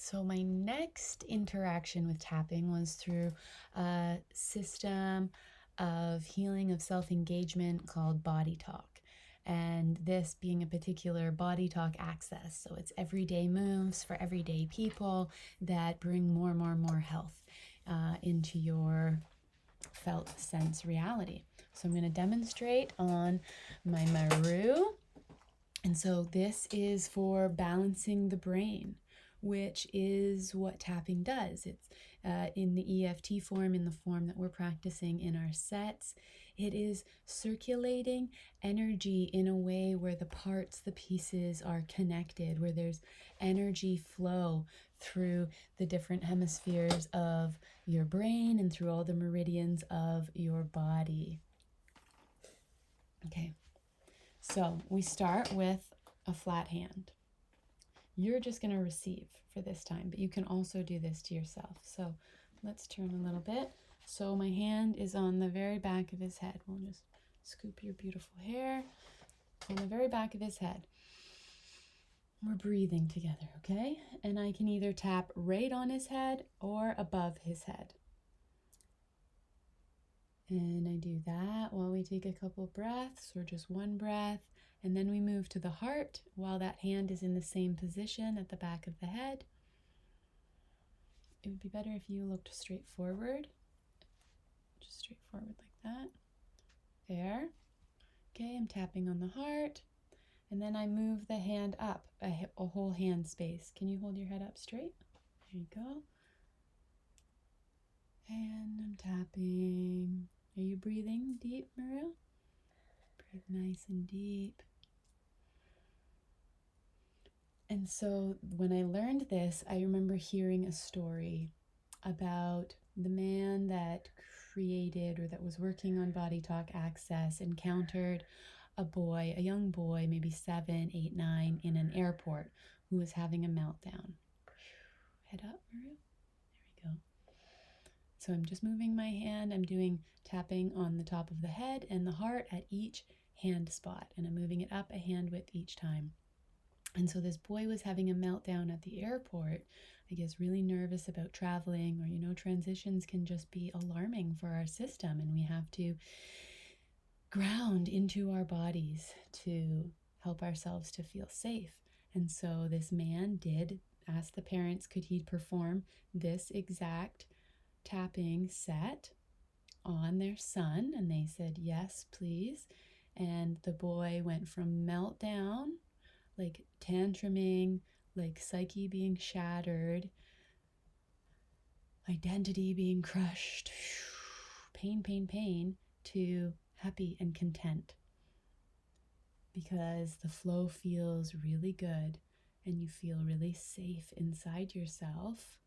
So my next interaction with tapping was through a system of healing of self-engagement called Body Talk. And this being a particular Body Talk access. So it's everyday moves for everyday people that bring more health into your felt sense reality. So I'm going to demonstrate on my Maru. And so this is for balancing the brain, which is what tapping does. It's in the EFT form, in the form that we're practicing in our sets. It is circulating energy in a way where the parts, the pieces are connected, where there's energy flow through the different hemispheres of your brain and through all the meridians of your body. Okay. So we start with a flat hand. You're just going to receive for this time, but you can also do this to yourself. So let's turn a little bit. So my hand is on the very back of his head. We'll just scoop your beautiful hair on the very back of his head. We're breathing together, okay? And I can either tap right on his head or above his head. And I do that while we take a couple breaths or just one breath. And then we move to the heart while that hand is in the same position at the back of the head. It would be better if you looked straight forward. Just straight forward like that. There. Okay, I'm tapping on the heart. And then I move the hand up a whole hand space. Can you hold your head up straight? There you go. And I'm tapping. Are you breathing deep, Maru? Breathe nice and deep. And so when I learned this, I remember hearing a story about the man that created or that was working on Body Talk Access encountered a young boy, maybe 7, 8, 9, in an airport who was having a meltdown. Head up, Maru. There we go. So I'm just moving my hand. I'm doing tapping on the top of the head and the heart at each hand spot. And I'm moving it up a hand width each time. And so this boy was having a meltdown at the airport, I guess really nervous about traveling, or, transitions can just be alarming for our system, and we have to ground into our bodies to help ourselves to feel safe. And so this man did ask the parents, could he perform this exact tapping set on their son? And they said, yes, please. And the boy went from meltdown, like tantruming, like psyche being shattered, identity being crushed, pain, to happy and content. Because the flow feels really good and you feel really safe inside yourself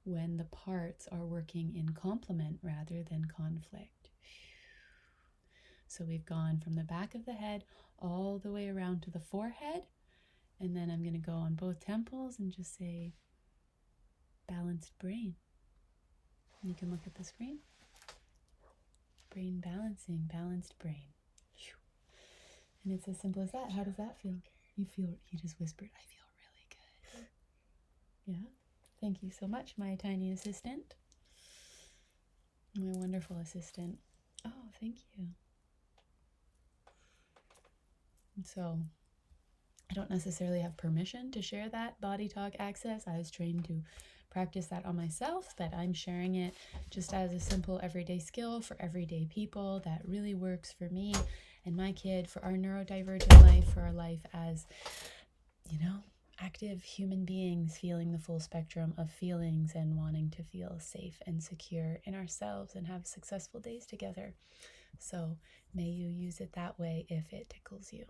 when the parts are working in complement rather than conflict. So we've gone from the back of the head all the way around to the forehead. And then I'm going to go on both temples and just say, balanced brain. You can look at the screen. Brain balancing, balanced brain. And it's as simple as that. How does that feel? You just whispered, I feel really good. Yeah? Thank you so much, my tiny assistant. My wonderful assistant. Oh, thank you. And so, I don't necessarily have permission to share that Body Talk access. I was trained to practice that on myself, but I'm sharing it just as a simple everyday skill for everyday people that really works for me and my kid, for our neurodivergent life, for our life as, active human beings feeling the full spectrum of feelings and wanting to feel safe and secure in ourselves and have successful days together. So may you use it that way if it tickles you.